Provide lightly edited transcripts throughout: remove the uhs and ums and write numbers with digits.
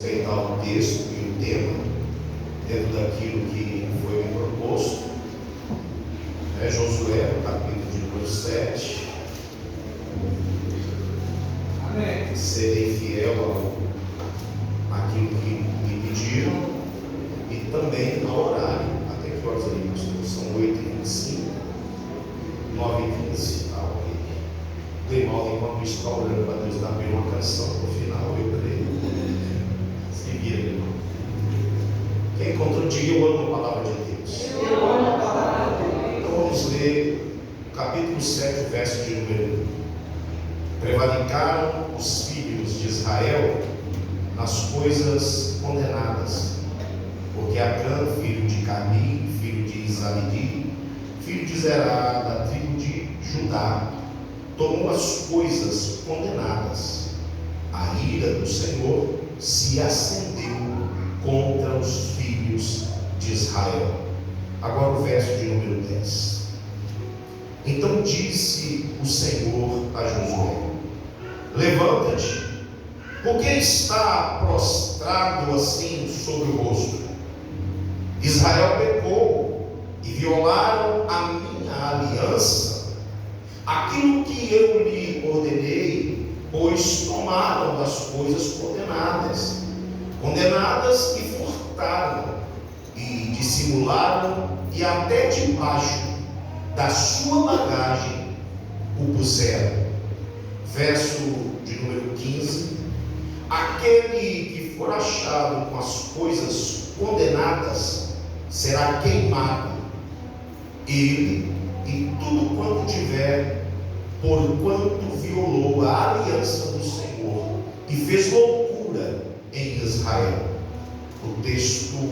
respeitar o texto e o tema dentro daquilo que foi me proposto, Josué, capítulo de número 7. Amém. Serei fiel àquilo que me pediram e também ao horário. Até que horas ali, pastor? São 8h25, 9h15. Dei mal enquanto está orando para Deus dar bem uma canção no final, eu creio. Se vira, irmão. Quem encontrou, diga: eu amo a palavra de Deus. Eu amo a palavra de Deus. Então vamos ler o capítulo 7, verso de número 1. Prevaricaram os filhos de Israel nas coisas condenadas, porque Acã, filho de Carmi, filho de Izalidi, filho de Zerá, da tribo de Judá, tomou as coisas condenadas. A ira do Senhor se acendeu contra os filhos de Israel. Agora o verso de número 10. Então disse o Senhor a Josué: levanta-te, porque está prostrado assim sobre o rosto. Israel pecou e violaram a minha aliança, aquilo que eu lhe ordenei, pois tomaram das coisas condenadas e furtaram e dissimularam, e até debaixo da sua bagagem o puseram. Verso de número 15: aquele que for achado com as coisas condenadas será queimado, ele e tudo quanto tiver, porquanto violou a aliança do Senhor e fez loucura em Israel. O texto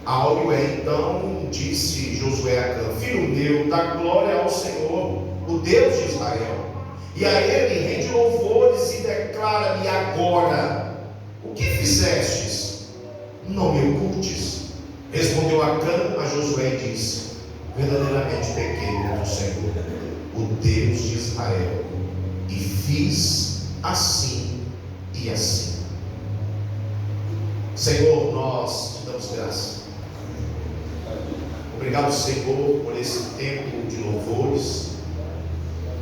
áureo é: então disse Josué a Acã, filho meu, dá glória ao Senhor, o Deus de Israel, e a ele rende louvores e declara-me agora: o que fizestes? Não me ocultes. Respondeu Acã a Josué e disse: verdadeiramente pequei contra o Senhor, o Deus de Israel, e fiz assim e assim. Senhor, nós te damos graça. Obrigado, Senhor, por esse tempo de louvores,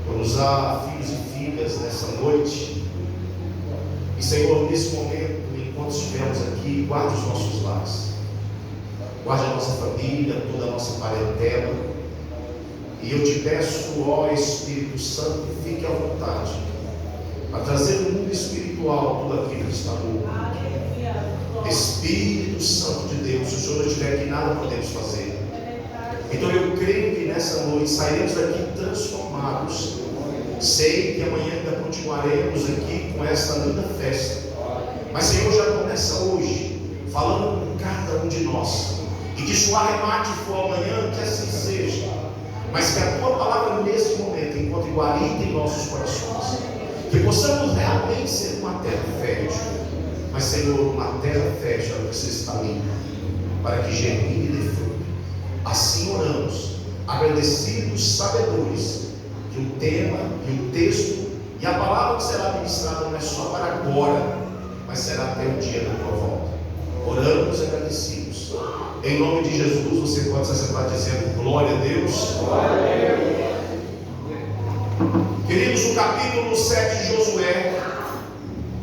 por usar filhos e filhas nessa noite. E, Senhor, nesse momento, enquanto estivermos aqui, guarde os nossos lares, guarde a nossa família, toda a nossa parentela. E eu te peço, ó Espírito Santo, fique à vontade a trazer no mundo espiritual tudo aquilo que está louco. Espírito Santo de Deus, se o Senhor não estiver aqui, nada podemos fazer. Então eu creio que nessa noite sairemos daqui transformados. Sei que amanhã ainda continuaremos aqui com esta linda festa, mas Senhor, já começa hoje falando com cada um de nós, e que se o arremate for amanhã, que assim seja, mas que a tua palavra nesse momento encontre guarida em nossos corações, que possamos realmente ser uma terra fértil, mas Senhor, uma terra fértil ela precisa estar limpa, para que germine e dê fruto. Assim oramos, agradecidos, sabedores, que o tema e o texto e a palavra que será ministrada não é só para agora, mas será até o dia da tua volta. Oramos agradecidos. Em nome de Jesus, você pode se assentar dizendo glória a Deus. Glória a Deus. Queridos, o capítulo 7 de Josué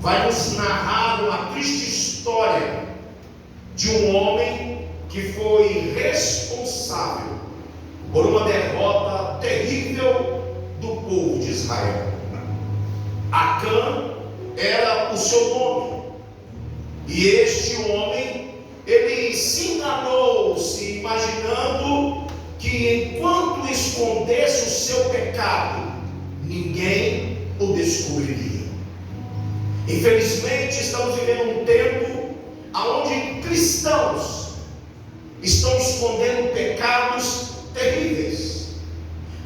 vai nos narrar uma triste história de um homem que foi responsável por uma derrota terrível do povo de Israel. Acã era o seu nome, e este homem, ele se enganou, se imaginando que enquanto escondesse o seu pecado, ninguém o descobriria. Infelizmente, estamos vivendo um tempo onde cristãos estão escondendo pecados terríveis,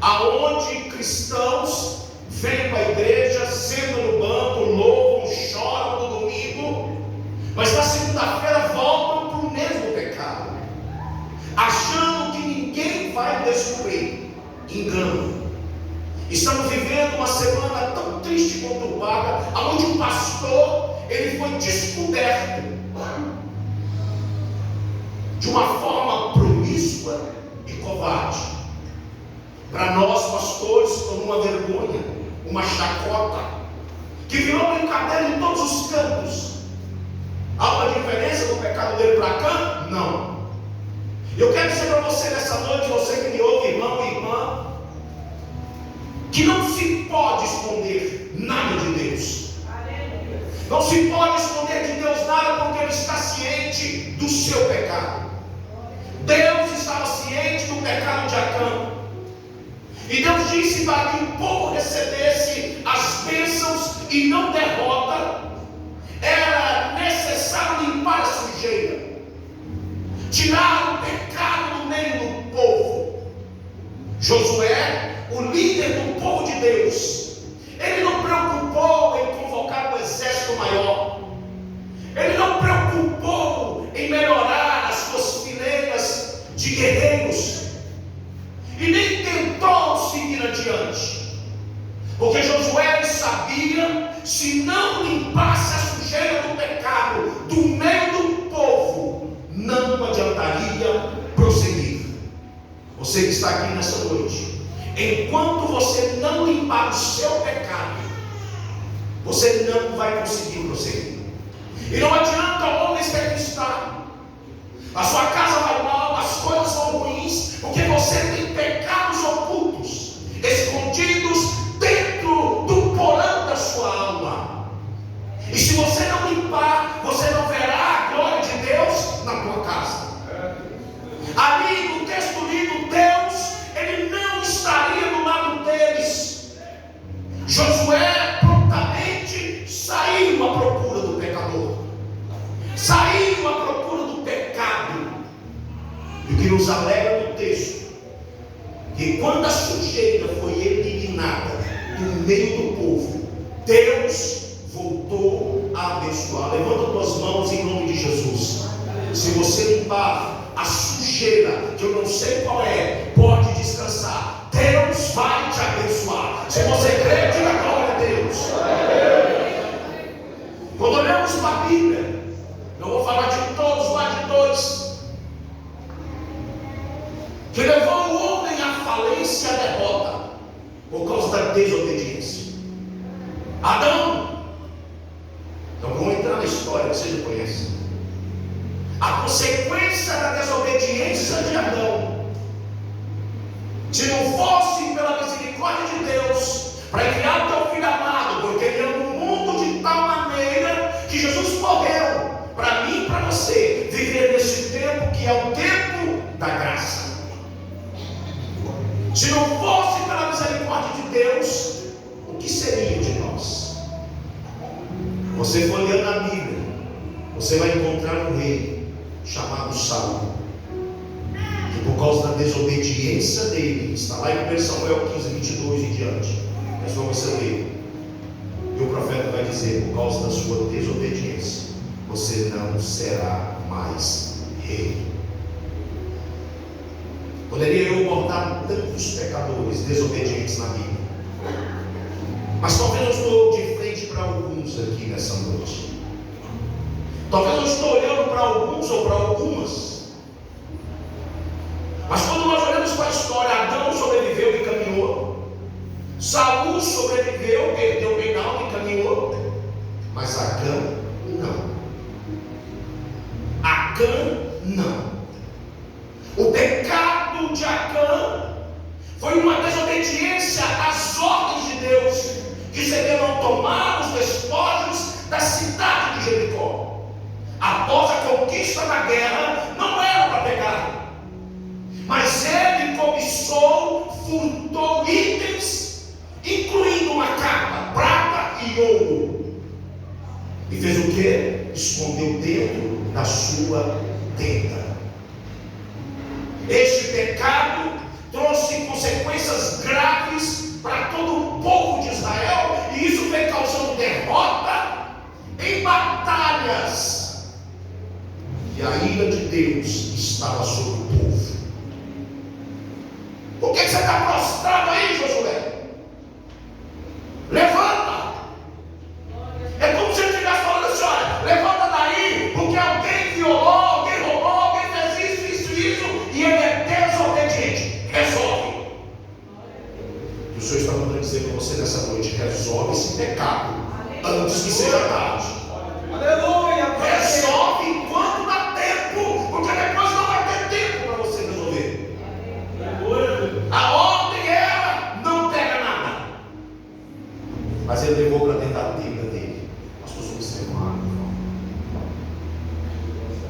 aonde cristãos vêm para a igreja, sentam no banco, louvam, choram no domingo, mas na segunda-feira voltam para o mesmo pecado, achando que ninguém vai descobrir. Engano. Estamos vivendo uma semana tão triste e conturbada, onde o pastor ele foi descoberto de uma forma promíscua e covarde. Para nós, pastores, foi uma vergonha, uma chacota, que virou brincadeira em todos os cantos. Há uma diferença do pecado dele para cá? Não. Eu quero dizer para você nessa noite, você que me ouve, irmão e irmã, que não se pode esconder nada de Deus. Não se pode esconder de Deus nada, porque Ele está ciente do seu pecado. Deus estava ciente do pecado de Acã. E Deus disse para que o povo recebesse as bênçãos e não derrota. Era necessário limpar a sujeira, tirar o pecado do meio do povo. Josué, o líder do povo de Deus, ele não preocupou em convocar um exército maior. Ele não preocupou em melhorar as suas fileiras de guerreiros. E nem tentou seguir adiante. Porque Josué sabia, se não limpasse a sujeira do pecado do meio do povo, não adiantaria prosseguir. Você que está aqui nessa noite, enquanto você não limpar o seu pecado, você não vai conseguir prosseguir. E não adianta homens que aqui está. A sua casa vai mal, as coisas vão ruins, porque você tem pecados ocultos, escondidos dentro do porão da sua alma. E se você não limpar, você não verá a glória de Deus na tua casa. Ali no texto lido, Deus, Ele não estaria do lado deles. Josué prontamente saiu à procura do pecador, saiu à procura do pecado. E o que nos alegra no texto, que quando a sujeira foi eliminada do meio do povo, Deus voltou a abençoar. Levanta tuas mãos em nome de Jesus. Se você limpar a sujeira, que eu não sei qual é, pode descansar. Deus vai te abençoar. Se você crê, diga glória a Deus. Quando olhamos para a Bíblia, não vou falar de todos, mas de dois, que levou o homem à falência e à derrota por causa da desobediência. Adão. Então vamos entrar na história que você já conhece. A consequência da desobediência de Adão, se não fosse pela misericórdia de Deus, para enviar o teu filho amado, porque ele ama o mundo de tal maneira que Jesus morreu para mim e para você viver nesse tempo que é o tempo da graça. Se não fosse pela misericórdia de Deus, o que seria de nós? Você folheando a Bíblia, você vai encontrar um rei chamado Saul, que por causa da desobediência dele, está lá em 1 Samuel 15, 22 e diante, é só você ler, e o profeta vai dizer: por causa da sua desobediência, você não será mais rei. Poderia eu abordar tantos pecadores desobedientes na Bíblia, mas talvez eu estou de frente para alguns aqui nessa noite. Talvez eu estou olhando para alguns ou para algumas, mas quando nós olhamos para a história, Adão sobreviveu e caminhou, Saul sobreviveu, perdeu o reinado e caminhou, mas Acã não. Acã não. O pecado de Acã foi uma desobediência às ordens de Deus, que seria não tomar os despojos da cidade de Jericó. Após a conquista da guerra, não era para pegar, mas ele cobiçou, furtou itens, incluindo uma capa, prata e ouro, e fez o que? Escondeu dentro da sua tenda. Este pecado trouxe consequências graves para todo o povo de Israel, e isso foi causando derrota em batalhas. E a ira de Deus estava sobre o povo. Por que você está prostrado aí, Josué? Levanta! É como se ele estivesse falando assim: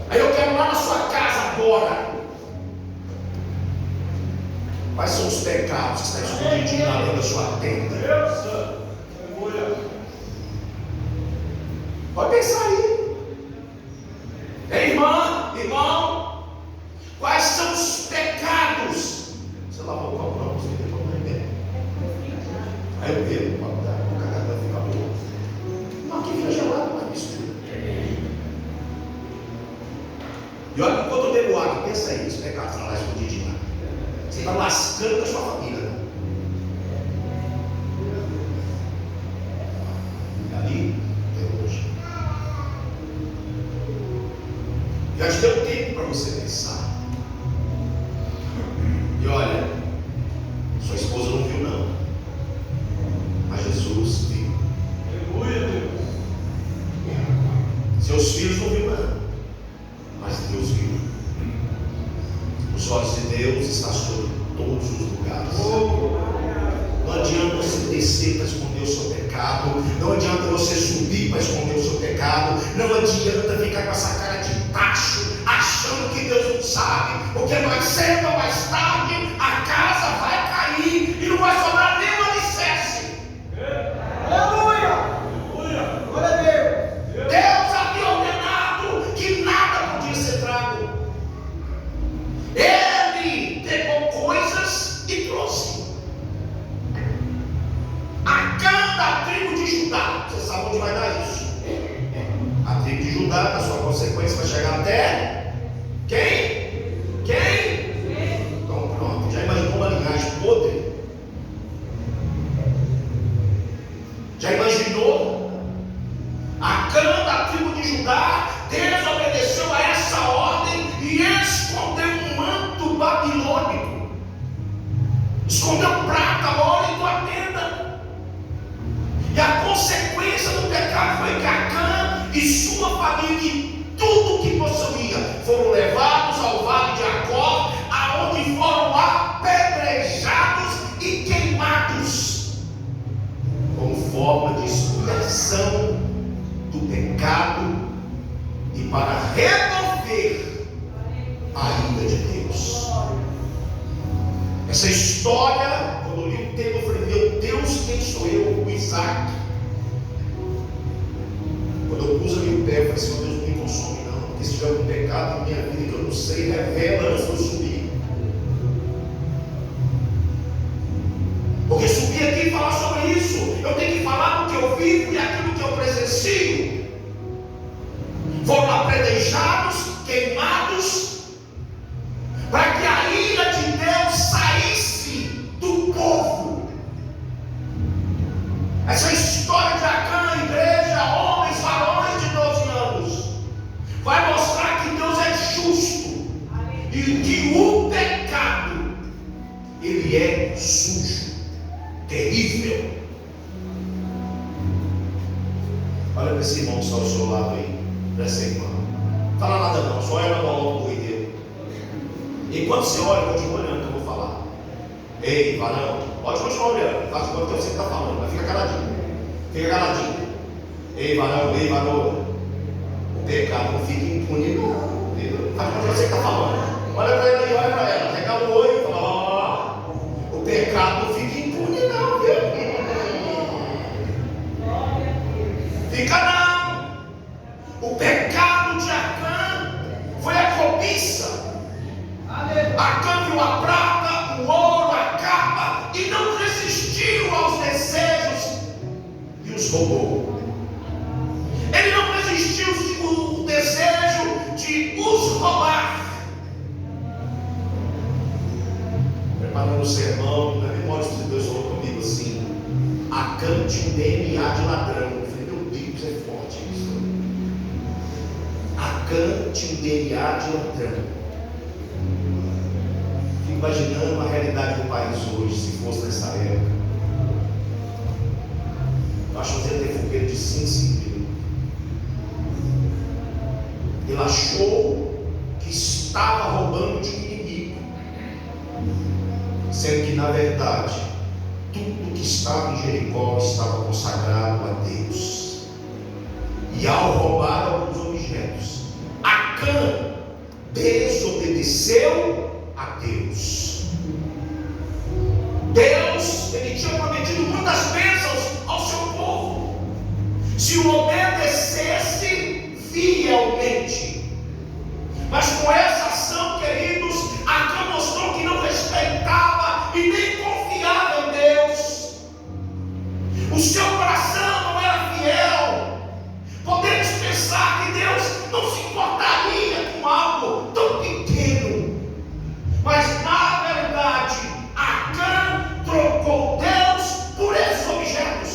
Aí eu quero ir lá na sua casa agora. Quais são os pecados que estão escondidos lá dentro da sua tenda? Pode pensar aí. Irmão, quais são os pecados? Você lavou o copo, não, você tem como beber. Aí eu bebo, o boca vai ficar boa. Não, aqui fica gelado, mas mistura. E olha, enquanto eu bebo água, pensa aí, os pecados estão lá escondidos lá. Você está lascando com a sua família, né? E ali, é hoje. Já te deu tempo para você pensar. E olha, sua esposa não viu não, mas Jesus viu. Aleluia, Deus. Seus filhos não viram não, mas Deus viu. Os olhos de Deus estão sobre todos os lugares. Não adianta você descer para esconder o seu pecado. Não adianta você subir para esconder o seu pecado. Não adianta ficar com essa cara de tacho, achando que Deus não sabe. Porque mais cedo ou mais tarde a casa vai cair e não vai sobrar nenhum alicerce. Aleluia! Glória a Deus! Deus havia ordenado que nada podia ser trago. Ele pegou coisas e trouxe. Acã da tribo de Judá. Você sabe onde vai dar isso? A tribo de Judá, na sua consequência, vai chegar até quem? Então pronto, já imaginou uma linhagem podre? Já imaginou? Acã da tribo de Judá desobedeceu a essa ordem e escondeu um manto babilônico, escondeu prata, ouro em tua tenda. E a consequência do pecado foi que Acã e sua família e tudo que possuía foram levados ao vale de Acor, aonde foram apedrejados e queimados como forma de expiação do pecado e para remover a ira de Deus. Essa história, quando eu li o texto, eu falei: meu Deus, quem sou eu? O Isaac. Quando eu pus ali o pé, eu falei: Senhor Deus, não me consome não, porque se tiver algum pecado na minha vida que eu não sei, revela antes de eu subir. Porque subir aqui e falar sobre isso, eu tenho que falar do que eu vivo e aquilo que eu presencio. Foram apedrejados, queimados, para que a ira de Deus saísse do povo. Essa história de Acã, igreja, homens, varões de 12 anos, vai mostrar que Deus é justo e que o pecado, ele é sujo, terrível. Olha para esse irmão que está ao seu lado aí, para essa irmã. Não fala nada não, só olha para o logo do dele. Enquanto você olha, continua olhando que eu vou falar. Ei, varão, pode continuar olhando, faz conta que eu sei que está falando, mas fica caladinho. Fica caladinho. Ei, varão, ei, varona, o pecado não fica impune não. Faz conta que eu sei que está falando. Olha para ele aí, olha para ela, regala o olho e fala: ó, o pecado não fica impune não, viu? Fica não. O pecado de Acã foi a cobiça. Acã viu a prata, o ouro, a capa e não resistiu aos desejos e os roubou. Ele não resistiu ao desejo de os roubar. Preparando o sermão, na memória de Deus falou comigo assim: Acã tinha um DNA de ladrão. Eu falei: meu Deus, é forte isso. Acã tinha um DNA de ladrão. Fico imaginando a realidade do país hoje, se fosse nessa época. Eu acho que ia ter fogueira de 5 minutos. Ele achou que estava roubando de um inimigo, sendo que na verdade tudo que estava em Jericó estava consagrado a Deus. E ao roubar alguns objetos, Acã desobedeceu a Deus. Deus, ele tinha prometido muitas bênçãos ao seu povo, se o obedecesse fielmente. Mas com essa ação, queridos, Acã mostrou que não respeitava e nem confiava em Deus. O seu coração não era fiel. Podemos pensar que Deus não se importaria com algo tão pequeno, mas na verdade Acã trocou Deus por esses objetos.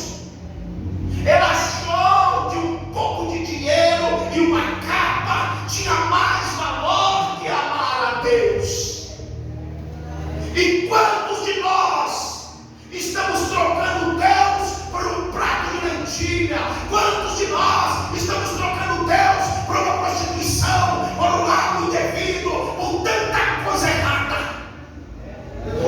Ela achou que um pouco de dinheiro e uma capa tinha mais valor que amar a Deus. E quantos de nós estamos trocando Deus por um prato de lentilha? Quantos de nós estamos trocando Deus por uma prostituição, por um lado indevido, por tanta coisa errada?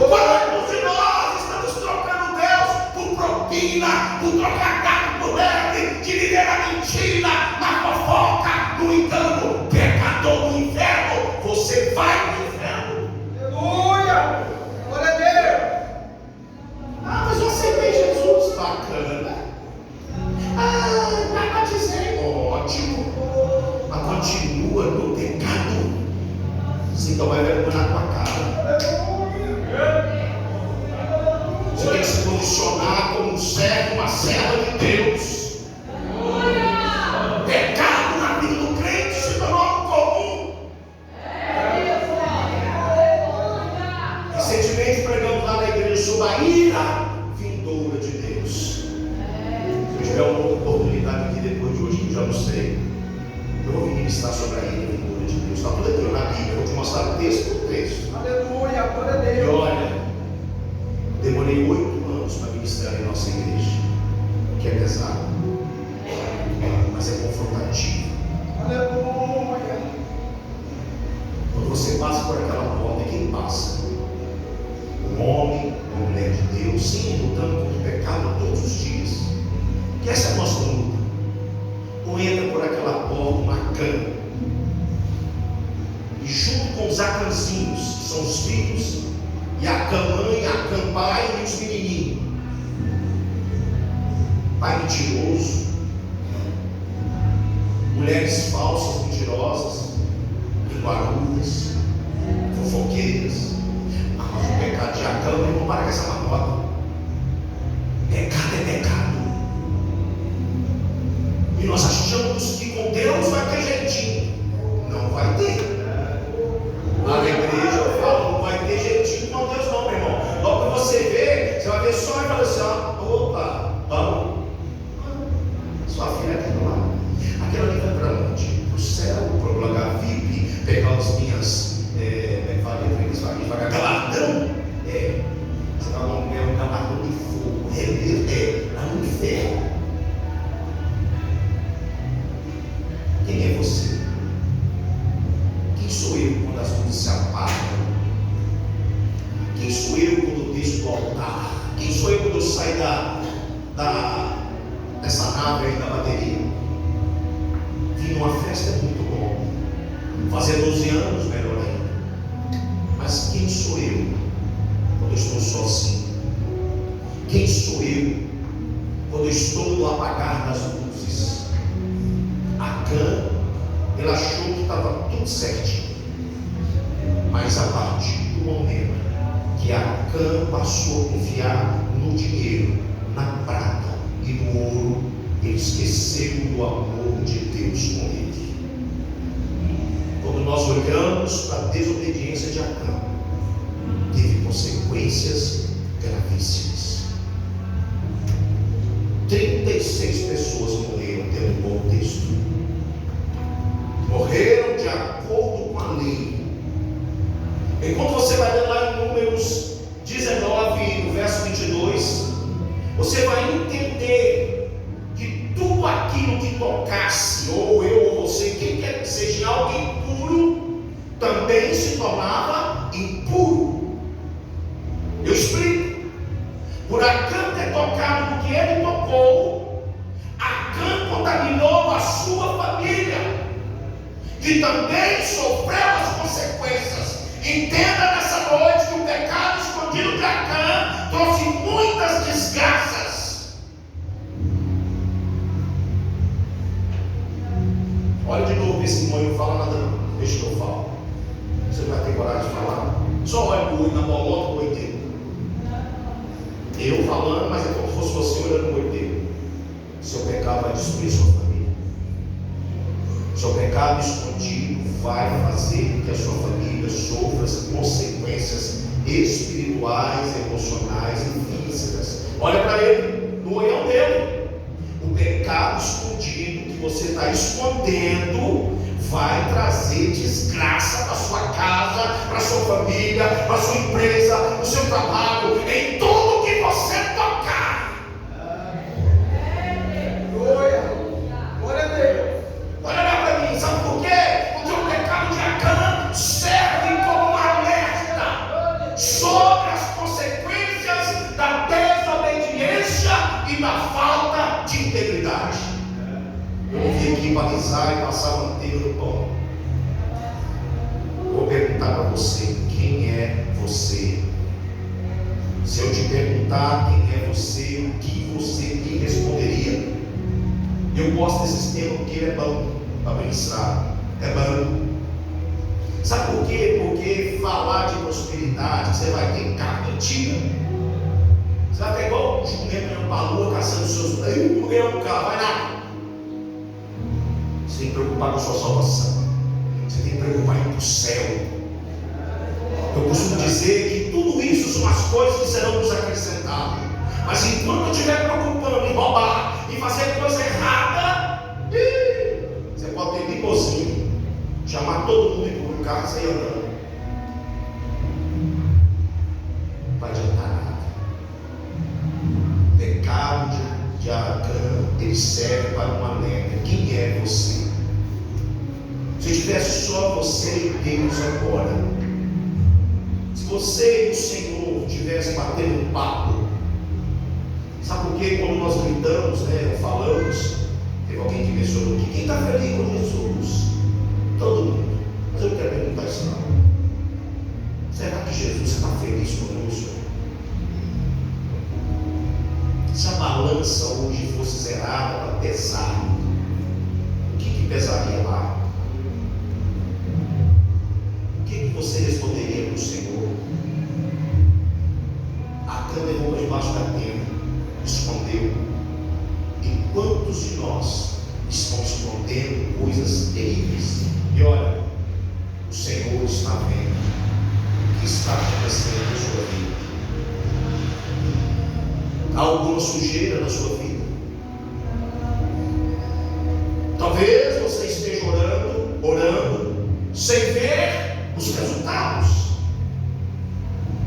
Quantos de nós estamos trocando Deus por propina, por trocar gato por lebre, de viver a mentira, na fofoca, no engano? Pecador do inferno, você vai para o inferno. Aleluia! Glória a Deus! Ah, mas eu aceitei Jesus, bacana. Ah, batizei, ótimo. Mas continua no pecado, você então vai vergonhar na tua cara. Você tem que se posicionar como um servo, uma serva de Deus. Pecado na vida do crente se tornou algo comum. Recentemente pregamos lá na igreja sobre a ira vindoura de Deus. Se eu tiver uma outra oportunidade aqui depois de hoje, que eu já não sei, eu vou ministrar sobre a ira vindoura de Deus. Está tudo aqui na Bíblia, eu vou te mostrar texto por texto. Aleluia! Glória a E Deus! olha, demorei 8 anos para ministrar em nossa igreja, que é pesado, mas é confrontativo. Aleluia! Quando você passa por aquela porta, e quem passa? Um homem, uma mulher de Deus, sim, lutando contra o pecado todos os dias. E essa é a nossa luta. Ou entra por aquela porta uma Acã, e junto com os Acãzinhos, que são os filhos, e a Acã mãe, a Acã pai e os menininhos. Pai mentiroso, mulheres falsas, mentirosas, linguarudas, fofoqueiras. Mas o pecado de Acã não compara com essa marmota. Pecado é pecado. E nós achamos que com Deus vai ter jeitinho. Não vai ter. Lá na igreja eu falo, não vai ter jeitinho com Deus não, meu irmão. Logo que você vê, você vai ver só e fala assim, ó, opa, vamos. Sua filha está do lado. Aquela ali vai para onde? Para o céu, para o lugar VIP, pegar as minhas, galardão. Você vai ganhar um galardão de fogo, lá no inferno. Quem é você? Quem sou eu quando as luzes se apagam? Quem sou eu quando eu desço do altar? Quem sou eu quando eu saio dessa nave aí da bateria? Vim numa festa é muito bom. Fazer 12 anos, melhor ainda. Mas quem sou eu quando eu estou sozinho? Quem sou eu quando eu estou no apagar das luzes? Acã, ela achou que estava tudo certinho, mas a partir do momento que Acã passou a confiar no dinheiro, na prata e no ouro, ele esqueceu do amor de Deus com ele. Quando nós olhamos para a desobediência de Acã, teve consequências gravíssimas. 36 pessoas morreram, pelo bom texto. Morreram de acordo com a lei. Enquanto você vai ler lá em Números 19, no verso 22, você vai entender que tudo aquilo que tocasse, ou eu ou você, quem quer que seja algo impuro, também se tornava impuro. Eu explico. Por Acã ter tocado no que ele tocou, Acã contaminou a sua família. que também sofreu as consequências. Entenda nessa noite que o pecado escondido de Acã trouxe muitas desgraças. Olha de novo esse testemunho, não fala nada não, deixa que eu falo. Você não vai ter coragem de falar? Só olha o olho na bolota do olho dele. Eu falando, mas é como se fosse você olhando no olho dele. Seu pecado vai destruir sua família. Seu pecado escondido vai fazer que a sua família sofra as consequências espirituais, emocionais e físicas. Olha para ele, no olhão dele. O pecado escondido que você está escondendo vai trazer desgraça para sua casa, para sua família, para sua empresa, no seu trabalho, em tudo que você tocar. Glória a Deus. Olha lá para mim, sabe por quê? Porque o pecado de Acã serve como um alerta sobre as consequências da desobediência e da falta de integridade. Eu não vim aqui balizar e passar manteiga no pão. Vou perguntar para você: quem é você? Se eu te perguntar quem é você, o que você me responderia? Eu gosto desses temas porque ele é bom para ministrar. É bom. Sabe por quê? Porque falar de prosperidade, você vai ter carga antiga. Você vai ter igual um jumento indo para a lua, caçando seus. Aí o leão, cara, vai lá. Você tem que preocupar com a sua salvação. Você tem que preocupar em ir para o céu. Eu costumo dizer que tudo isso são as coisas que serão nos acrescentadas. Mas enquanto eu estiver preocupando em roubar, em fazer coisa errada, você pode ter limousine, chamar todo mundo e pôr no carro e sair andando. Não vai adiantar nada. O pecado de Acã, ele serve para uma alerta. Quem é você? Se tivesse só você e Deus agora, se você e o Senhor estivessem batendo um papo, sabe por quê? Quando nós gritamos, falamos, teve alguém que mencionou aqui: quem está feliz com Jesus? Todo mundo. Mas eu não quero perguntar isso não. Será que Jesus está feliz conosco? Se a balança hoje fosse zerada para pesar, o que pesaria lá? O que você responderia para o Senhor? Acã levou para debaixo da tenda, escondeu. E quantos de nós estão escondendo coisas terríveis? E olha, o Senhor está vendo o que está acontecendo na sua vida. Há alguma sujeira na sua vida? Talvez você esteja orando, sem ver os resultados.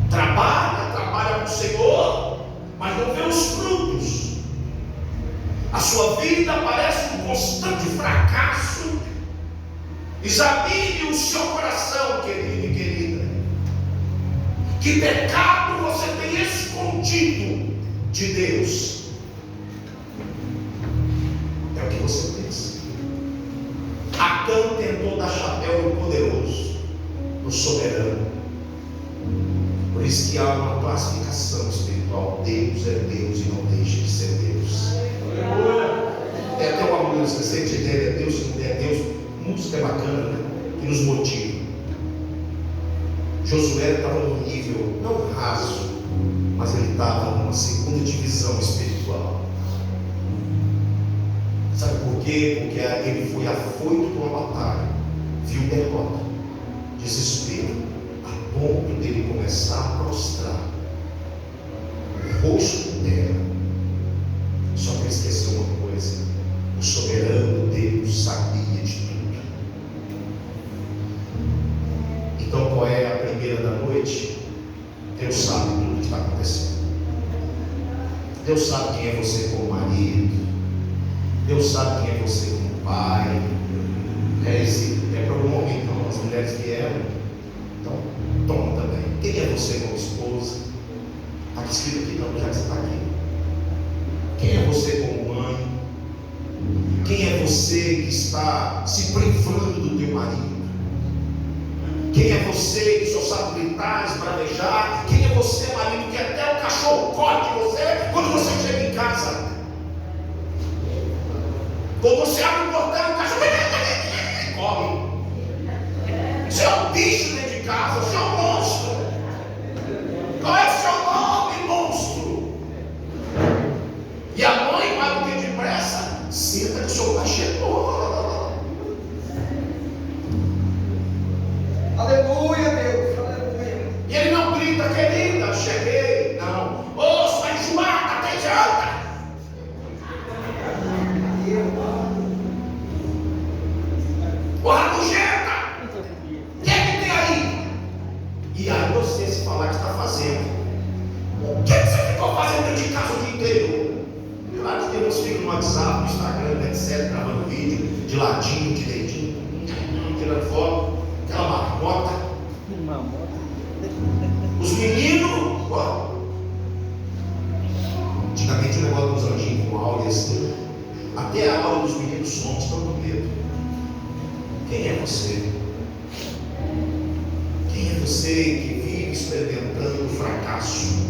Trabalha com o Senhor, mas não vê os frutos. A sua vida parece um constante fracasso. Examine o seu coração, querido e querida. Que pecado você tem escondido de Deus? É o que você pensa. Acã tentou dar chapéu no poderoso, no soberano. Por isso que há uma classificação espiritual: Deus é Deus e não deixa de ser Deus. É até uma música, se você tiver é Deus, se não é Deus. Música é bacana, né? Que nos motiva. Josué estava num nível não raso, mas ele estava numa segunda divisão espiritual. Sabe por quê? Porque ele foi afoito por uma batalha, viu derrota, desespero, a ponto dele começar a prostrar o rosto dela. Só que ele esqueceu uma coisa: o soberano Deus sabia de tudo. Então, qual é a primeira da noite? Deus sabe tudo o que está acontecendo. Deus sabe quem é você como marido. Deus sabe quem é você como pai. Para algum momento, então, as mulheres vieram. Então, toma também. Quem é você como esposa? Está escrito aqui, não, já que você está aqui. Quem é você como mãe? Quem é você que está se privando do teu marido? Quem é você que só sabe gritar, esbravejar? Quem é você, marido, que até o cachorro corre de você quando você chega em casa? Quando você abre o portão, o cachorro corre. Você é um bicho dentro de casa, você é um monstro. Qual é o seu nome, monstro? E a mãe vai do que depressa? Senta que o seu pai chegou. Aleluia, Deus, aleluia. E ele não grita, querida, cheguei. Não. Ô, sua enjoada, tem janta. Ô, rabugenta, o que é que tem aí? E aí você se falar que está fazendo. O que você ficou fazendo dentro de casa o dia inteiro? Claro que tem uns ficam no WhatsApp, no Instagram, etc., gravando vídeo, de ladinho, de dedinho, tirando foto, aquela marmota. Os meninos, ó. Antigamente o negócio dos anjinhos com áudio assim, até a aula dos meninos somos estão com medo. Quem é você? Quem é você que vive experimentando o fracasso?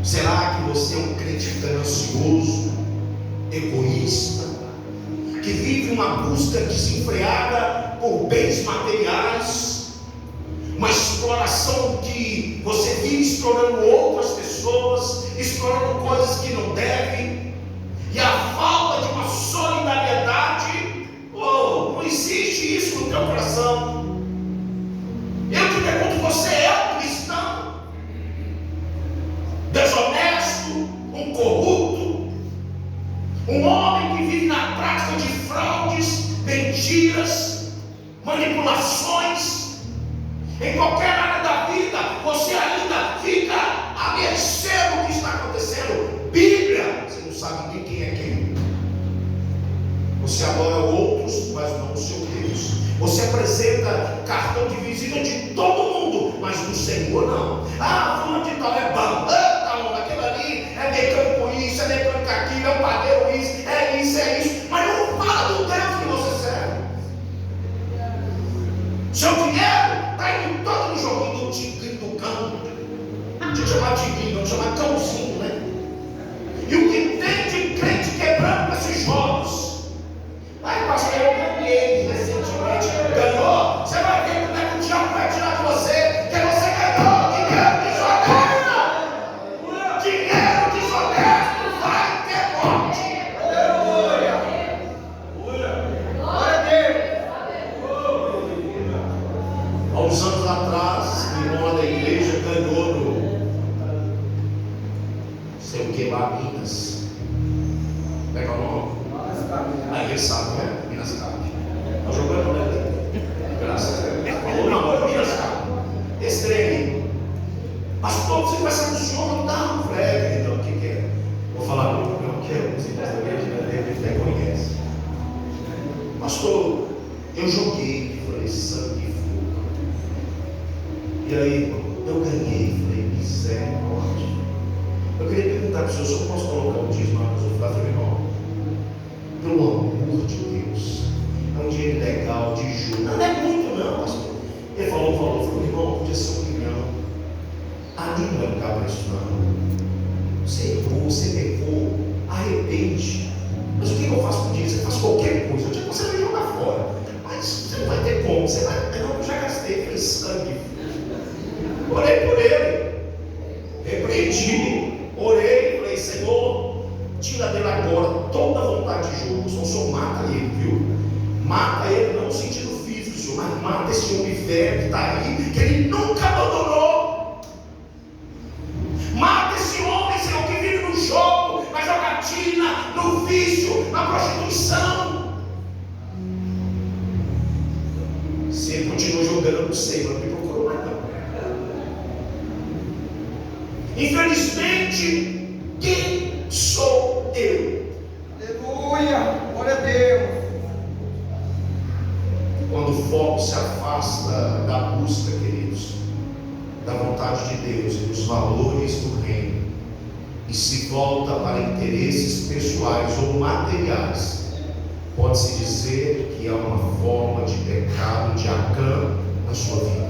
Será que você é um crente ganancioso, egoísta, que vive uma busca desenfreada por bens materiais, uma exploração que você vive explorando outras pessoas, explorando coisas que não devem, e a falta de uma solidariedade? Não existe isso no teu coração. Eu te pergunto, você é um cristão desonesto, um corrupto, um homem que vive na prática de fraudes, mentiras, manipulações? Em qualquer área da vida, você ainda fica à mercê do que está acontecendo. Bíblia, você não sabe nem quem é quem. Você adora outros, mas não o seu Deus. Você apresenta cartão de visita de todo mundo, mas do Senhor não. Fulano de tal é bom, aquele ali é mecânico isso, é mecânico aquilo, é um padeiro isso, é isso. Mas não fala do Deus que você serve. Seu dinheiro está indo todo no joguinho do tigrinho do cão. Não tinha que chamar tigrinho, não chamar cãozinho, né? E o que tem de crente quebrando esses jogos? Aí, pastor, eu ganhei recentemente. Ganhou? Você vai ver como é que o diabo vai tirar de você, que você ganhou dinheiro desonesto. Dinheiro desonesto vai ter morte. Aleluia. Glória a Deus. Há uns anos atrás, o irmão da igreja ganhou no sei o que lá, Minas. Pega o nome. Aí ele sabe, né? Minas Cap. Está jogando, né? Graças a Deus. Falou, não, Minas Cap. Esse trem aí. Pastor, você vai sair do senhor? Não, Fred. Então, o que é? Vou falar muito porque eu quero. Você até conhece. Pastor, eu joguei. Falei, sangue e fogo. E aí, irmão, eu ganhei. Falei, misericórdia. Eu queria perguntar para o senhor se eu posso colocar o dízimo na casa do irmão. Pelo amor de Deus, é um dinheiro legal de juros. Não é muito, não, pastor. Ele falou, irmão, podia ser 1 milhão. Ali não é lugar para isso, não. Você errou, você pecou, arrepende. Mas o que eu faço com isso? Eu faço qualquer coisa. Eu digo, você vai jogar fora. Mas você não vai ter como. Você vai. Não, eu já gastei, falei, sangue. Orei por ele, repreendi, orei, falei, Senhor, tira dele agora toda a vontade de jogo. Senhor, o Senhor mata ele, viu? Mata ele, não no sentido físico, Senhor, mas mata esse homem velho que está aí, que ele nunca abandonou. Mata esse homem, Senhor, que vive no jogo, na jogatina, no vício, na prostituição. Se ele continua jogando, eu não sei, mas não me procurou mais não. Infelizmente, quem sou eu? Aleluia, glória a Deus. Quando o foco se afasta da busca, queridos, da vontade de Deus e dos valores do reino, e se volta para interesses pessoais ou materiais, pode-se dizer que é uma forma de pecado de Acã na sua vida.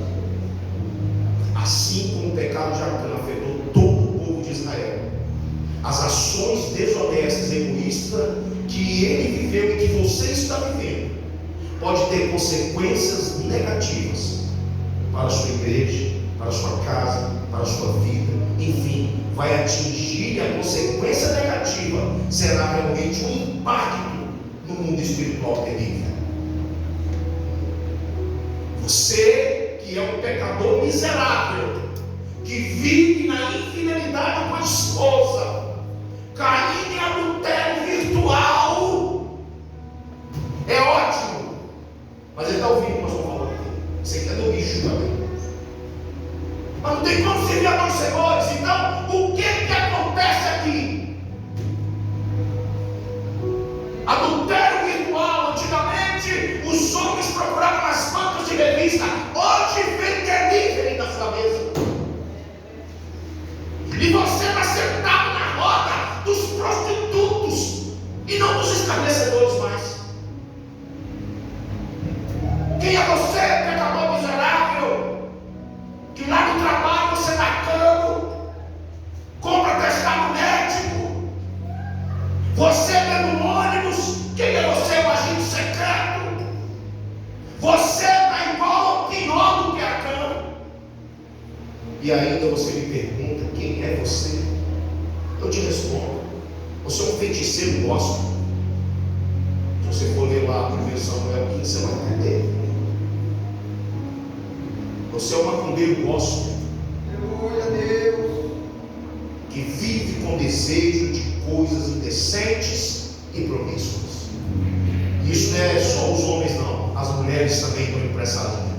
Assim como o pecado de Acã afetou todo o povo de Israel, as ações desonestas e egoístas que ele viveu e que você está vivendo, pode ter consequências negativas para a sua igreja, para a sua casa, para a sua vida, enfim, vai atingir, e a consequência negativa será realmente um impacto no mundo espiritual terrível. Você que é um pecador miserável, que vive na infidelidade com a esposa, caindo em adultério virtual, é ótimo, mas ele está ouvindo o que nós estamos falando aqui. Você quer do bicho também. Mas não tem como servir a dois senhores. Então, o que acontece aqui? Adultério virtual. Antigamente, os homens procuravam nas bancas de revista. Hoje vem delivery na sua mesa. E você está sentado na roda dos prostitutos e não dos escarnecedores mais. Quem é você, pecador miserável? Que lá no trabalho você dá cano, compra atestado médico, você vê no ônibus, quem é você, o agente secreto? Você está igual ou pior do que a cana. E ainda você me pergunta, quem é você? Eu te respondo, você é um feiticeiro gospel. Se você for ler lá a 1 Samuel 15, você vai entender. Você é um macumbeiro gospel, Aleluia, Deus, que vive com desejo de coisas indecentes e promíscuas. Isso não é só os homens, não. As mulheres também estão indo para essa linha.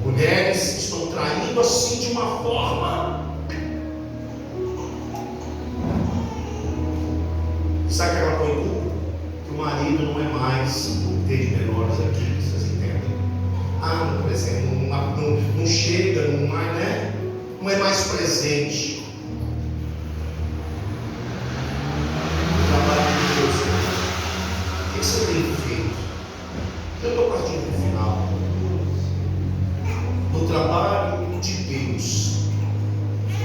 Mulheres estão traindo assim de uma forma. Sabe o que ela põe em culpa? Que o marido não é mais o ter de menores aqui, vocês entendem? Por exemplo, não chega, não é mais presente. O trabalho de Deus, o que você tem feito? Eu estou partindo para o final. No trabalho de Deus,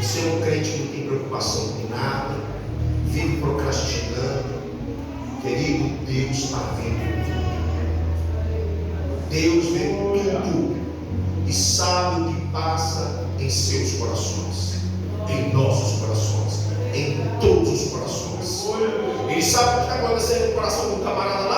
você é um crente que não tem preocupação com nada, vive procrastinando. Querido, Deus está vendo. Deus vê tudo e sabe o que passa em seus corações, em nossos corações, em todos os corações. Ele sabe o que está acontecendo no coração do camarada lá.